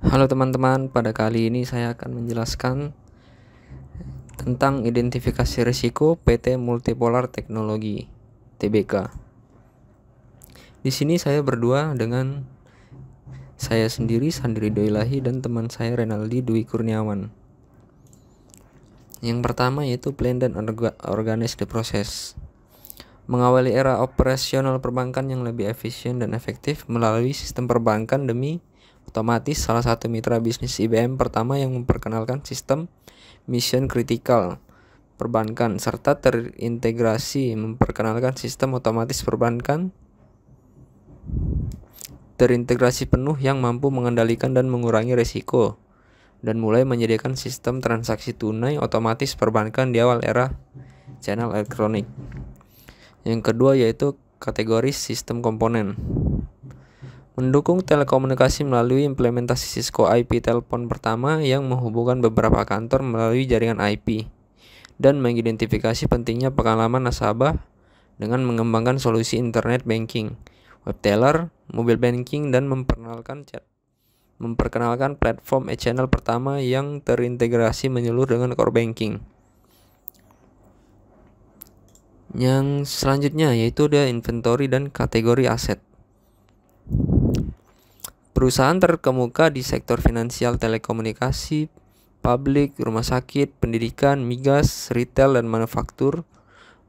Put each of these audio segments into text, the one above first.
Halo teman-teman, pada kali ini saya akan menjelaskan tentang identifikasi risiko PT Multipolar Teknologi (TBK). Di sini saya berdua dengan saya sendiri, Sandi Ridho Ilahi, dan teman saya Renaldi Dwi Kurniawan. Yang pertama yaitu plan dan organize the process. Mengawali era operasional perbankan yang lebih efisien dan efektif melalui sistem perbankan demi otomatis, salah satu mitra bisnis IBM pertama yang memperkenalkan sistem mission critical perbankan serta terintegrasi memperkenalkan sistem otomatis perbankan terintegrasi penuh yang mampu mengendalikan dan mengurangi risiko, dan mulai menyediakan sistem transaksi tunai otomatis perbankan di awal era channel elektronik. Yang kedua yaitu kategori sistem komponen. Mendukung telekomunikasi melalui implementasi Cisco IP telepon pertama yang menghubungkan beberapa kantor melalui jaringan IP, dan mengidentifikasi pentingnya pengalaman nasabah dengan mengembangkan solusi internet banking, web teller, mobile banking, dan memperkenalkan platform e-channel pertama yang terintegrasi menyeluruh dengan core banking. Yang selanjutnya yaitu ada inventory dan kategori aset. Perusahaan terkemuka di sektor finansial, telekomunikasi, publik, rumah sakit, pendidikan, migas, retail, dan manufaktur.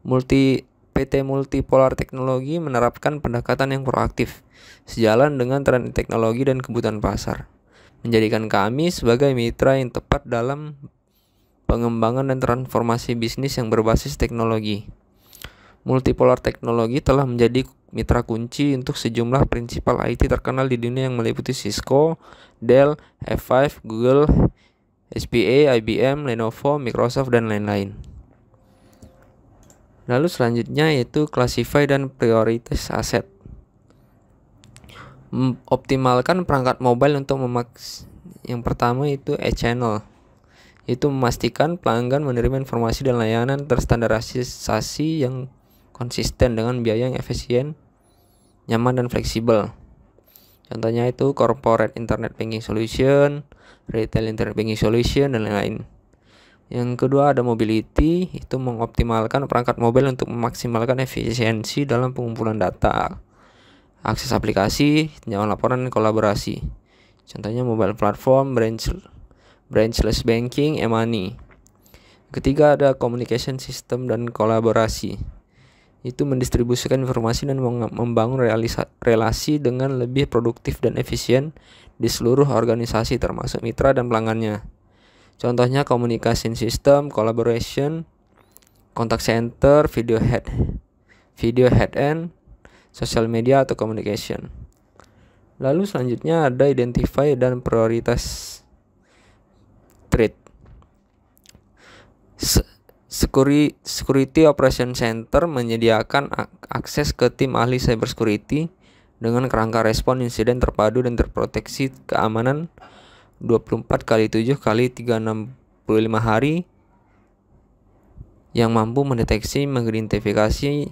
PT Multipolar Teknologi menerapkan pendekatan yang proaktif, sejalan dengan tren teknologi dan kebutuhan pasar, menjadikan kami sebagai mitra yang tepat dalam pengembangan dan transformasi bisnis yang berbasis teknologi. Multipolar Teknologi telah menjadi mitra kunci untuk sejumlah prinsipal IT terkenal di dunia yang meliputi Cisco, Dell, F5, Google, SPA, IBM, Lenovo, Microsoft, dan lain-lain. Lalu selanjutnya yaitu classify dan prioritas aset. Optimalkan perangkat mobile untuk yang pertama itu e-channel, yaitu memastikan pelanggan menerima informasi dan layanan terstandarisasi yang konsisten dengan biaya yang efisien, nyaman, dan fleksibel. Contohnya itu corporate internet banking solution, retail internet banking solution, dan lain-lain. Yang kedua ada mobility, itu mengoptimalkan perangkat mobile untuk memaksimalkan efisiensi dalam pengumpulan data, akses aplikasi, tinjauan laporan, dan kolaborasi. Contohnya mobile platform, branchless banking, e-money. Ketiga ada communication system dan kolaborasi, itu mendistribusikan informasi dan membangun relasi dengan lebih produktif dan efisien di seluruh organisasi termasuk mitra dan pelanggannya. Contohnya communication system, collaboration, contact center, video head-end, social media atau communication. Lalu selanjutnya ada identify dan prioritas threat. Security Operation Center menyediakan akses ke tim ahli cybersecurity dengan kerangka respon insiden terpadu dan terproteksi keamanan 24x7x365 hari yang mampu mendeteksi, mengidentifikasi,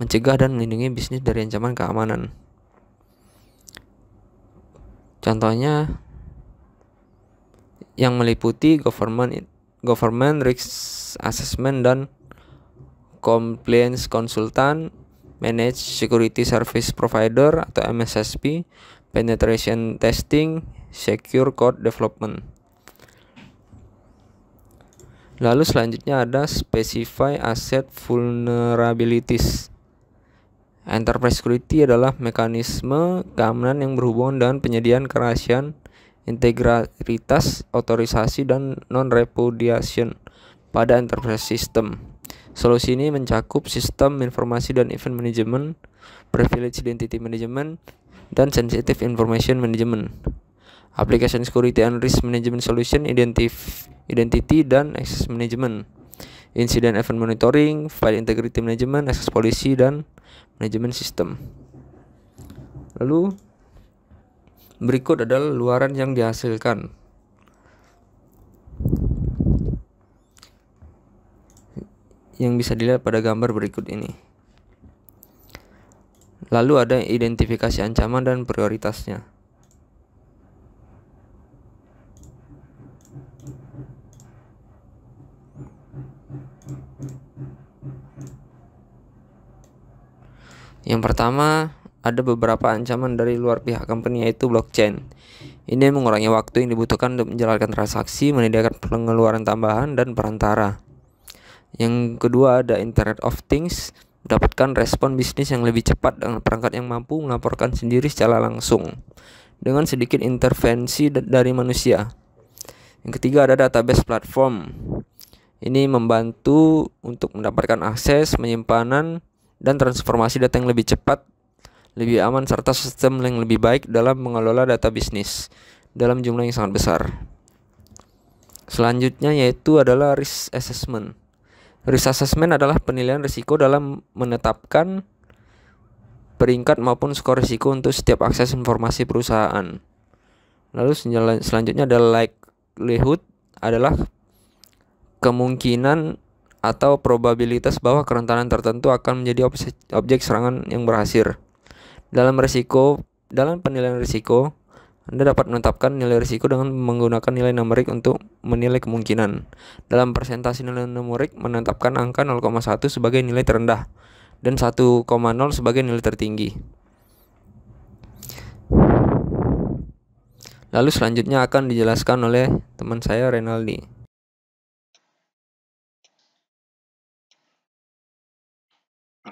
mencegah, dan melindungi bisnis dari ancaman keamanan. Contohnya yang meliputi government risk assessment dan compliance consultant, managed security service provider atau MSSP, penetration testing, secure code development. Lalu selanjutnya ada specify asset vulnerabilities. Enterprise security adalah mekanisme keamanan yang berhubungan dengan penyediaan kerahasiaan, integritas, otorisasi, dan non-repudiation pada enterprise system. Solusi ini mencakup sistem informasi dan event management, privilege identity management, dan sensitive information management, application security and risk management solution, identity dan access management, incident event monitoring, file integrity management, access policy, dan management system. Lalu berikut adalah luaran yang dihasilkan. Yang bisa dilihat pada gambar berikut ini. Lalu ada identifikasi ancaman dan prioritasnya. Yang pertama, ada beberapa ancaman dari luar pihak company, yaitu blockchain. Ini mengurangi waktu yang dibutuhkan untuk menjalankan transaksi, menyediakan pengeluaran tambahan, dan perantara. Yang kedua, ada Internet of Things, mendapatkan respon bisnis yang lebih cepat dengan perangkat yang mampu melaporkan sendiri secara langsung dengan sedikit intervensi dari manusia. Yang ketiga, ada database platform. Ini membantu untuk mendapatkan akses, penyimpanan, dan transformasi data yang lebih cepat, lebih aman, serta sistem yang lebih baik dalam mengelola data bisnis dalam jumlah yang sangat besar. Selanjutnya yaitu adalah risk assessment. Risk assessment adalah penilaian risiko dalam menetapkan peringkat maupun skor risiko untuk setiap akses informasi perusahaan. Lalu selanjutnya adalah likelihood, adalah kemungkinan atau probabilitas bahwa kerentanan tertentu akan menjadi objek serangan yang berhasil. Dalam penilaian risiko, Anda dapat menetapkan nilai risiko dengan menggunakan nilai numerik untuk menilai kemungkinan. Dalam presentasi nilai numerik, menetapkan angka 0,1 sebagai nilai terendah dan 1,0 sebagai nilai tertinggi. Lalu selanjutnya akan dijelaskan oleh teman saya, Renaldi.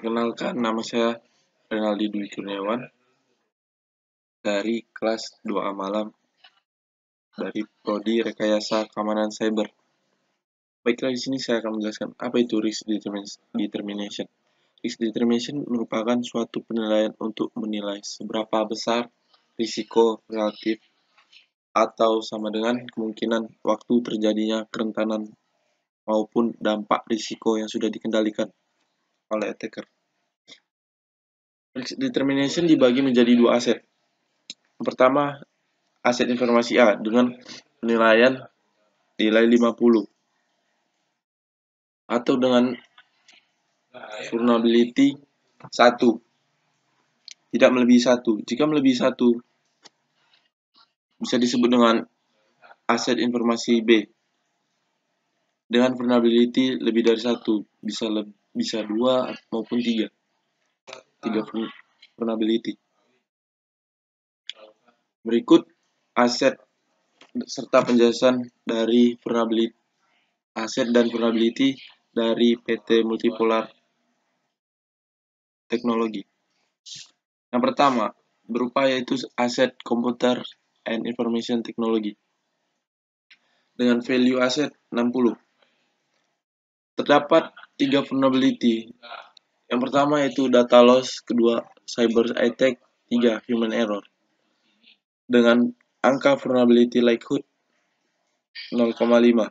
Perkenalkan, nama saya Renaldi Dwi Kurniawan dari kelas 2A Malam dari Prodi Rekayasa Keamanan Cyber. Baiklah, di sini saya akan menjelaskan apa itu risk determination. Risk determination merupakan suatu penilaian untuk menilai seberapa besar risiko relatif atau sama dengan kemungkinan waktu terjadinya kerentanan maupun dampak risiko yang sudah dikendalikan oleh attacker. Risk determination dibagi menjadi dua aset. Yang pertama, aset informasi A dengan penilaian nilai 50 atau dengan vulnerability 1, tidak melebihi 1. Jika melebihi 1, bisa disebut dengan aset informasi B dengan vulnerability lebih dari 1, bisa 2 maupun 3 vulnerability. Berikut aset serta penjelasan dari vulnerability, aset dan vulnerability dari PT Multipolar Teknologi. Yang pertama, berupa yaitu aset Computer and Information Technology dengan value aset 60. Terdapat 3 vulnerability. Yang pertama yaitu data loss, kedua cyber attack, 3 human error. Dengan angka vulnerability likelihood 0,5.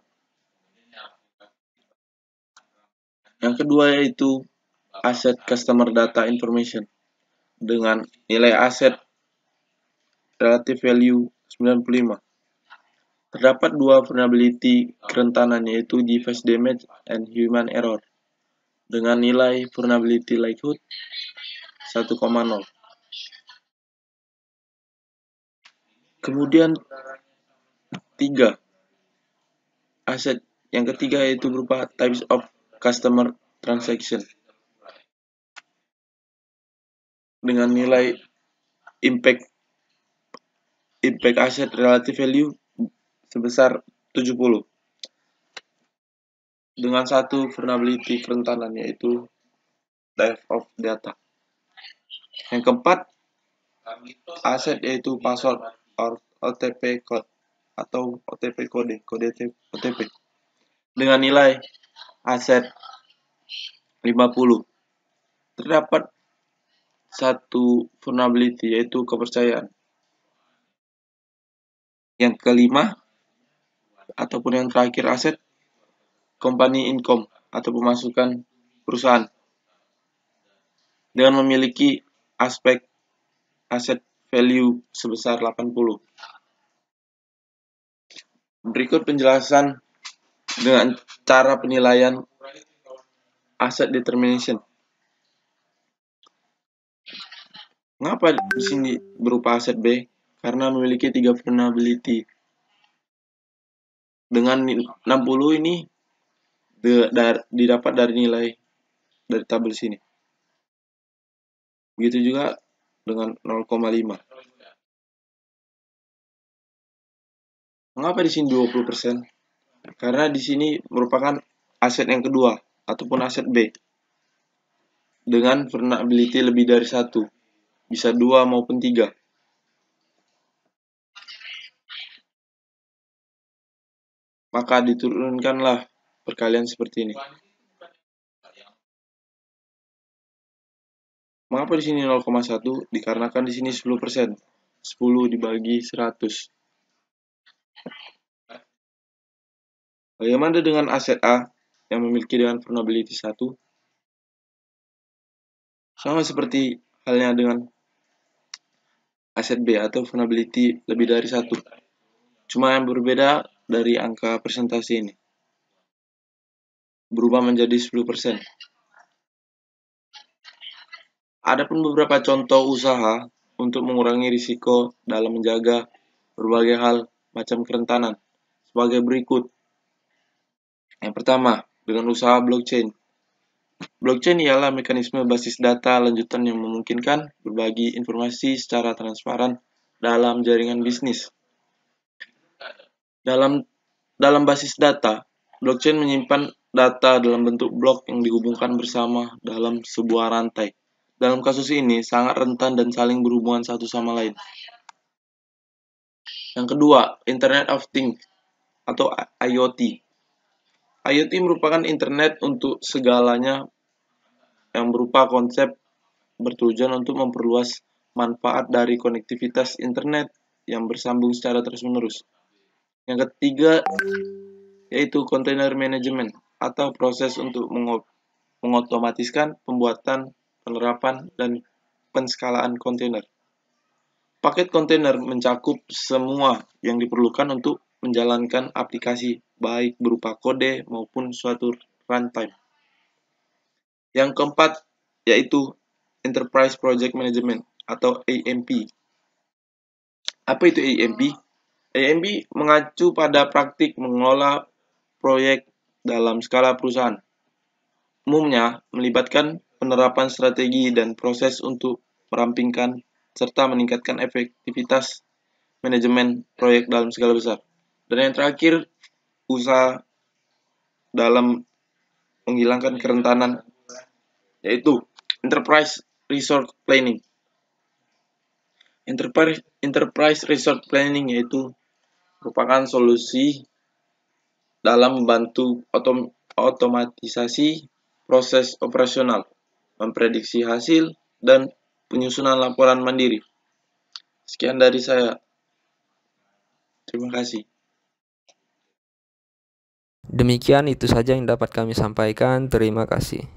Yang kedua yaitu aset customer data information dengan nilai aset relative value 95. Terdapat 2 vulnerability kerentanan yaitu device damage and human error dengan nilai vulnerability likelihood 1,0. Kemudian 3 aset yang ketiga yaitu berupa types of customer transaction dengan nilai impact asset relative value sebesar 70 dengan satu vulnerability kerentanan yaitu theft of data. Yang keempat, aset yaitu password OTP code atau OTP kode OTP dengan nilai aset 50. Terdapat satu vulnerability yaitu kepercayaan. Yang kelima ataupun yang terakhir aset company income atau pemasukan perusahaan dengan memiliki aspek aset value sebesar 80. Berikut penjelasan dengan cara penilaian asset determination. Mengapa di sini berupa aset B? Karena memiliki 3 vulnerability. Dengan 60 ini didapat dari nilai dari tabel sini. Begitu juga dengan 0,5. Mengapa di sini 20%? Karena di sini merupakan aset yang kedua ataupun aset B dengan vulnerability lebih dari 1, bisa 2 maupun 3. Maka diturunkanlah perkalian seperti ini. Mengapa di sini 0,1? Dikarenakan di sini 10%. 10 dibagi 100. Bagaimana dengan aset A yang memiliki dengan vulnerability 1? Sama seperti halnya dengan aset B atau vulnerability lebih dari 1. Cuma yang berbeda dari angka persentase ini. Berubah menjadi 10%. Adapun beberapa contoh usaha untuk mengurangi risiko dalam menjaga berbagai hal macam kerentanan sebagai berikut. Yang pertama, dengan usaha blockchain. Blockchain ialah mekanisme basis data lanjutan yang memungkinkan berbagi informasi secara transparan dalam jaringan bisnis. Dalam basis data, blockchain menyimpan data dalam bentuk blok yang dihubungkan bersama dalam sebuah rantai. Dalam kasus ini, sangat rentan dan saling berhubungan satu sama lain. Yang kedua, Internet of Things atau IoT. IoT merupakan internet untuk segalanya yang berupa konsep bertujuan untuk memperluas manfaat dari konektivitas internet yang bersambung secara terus-menerus. Yang ketiga, yaitu container management atau proses untuk mengotomatiskan pembuatan, penerapan, dan penskalaan kontainer. Paket kontainer mencakup semua yang diperlukan untuk menjalankan aplikasi, baik berupa kode maupun suatu runtime. Yang keempat, yaitu Enterprise Project Management atau AMP. Apa itu AMP? AMP mengacu pada praktik mengelola proyek dalam skala perusahaan. Umumnya melibatkan penerapan strategi dan proses untuk merampingkan serta meningkatkan efektivitas manajemen proyek dalam skala besar. Dan yang terakhir, usaha dalam menghilangkan kerentanan, yaitu Enterprise Resource Planning. Enterprise Resource Planning yaitu merupakan solusi dalam membantu otomatisasi proses operasional, memprediksi hasil, dan penyusunan laporan mandiri. Sekian dari saya. Terima kasih. Demikian itu saja yang dapat kami sampaikan. Terima kasih.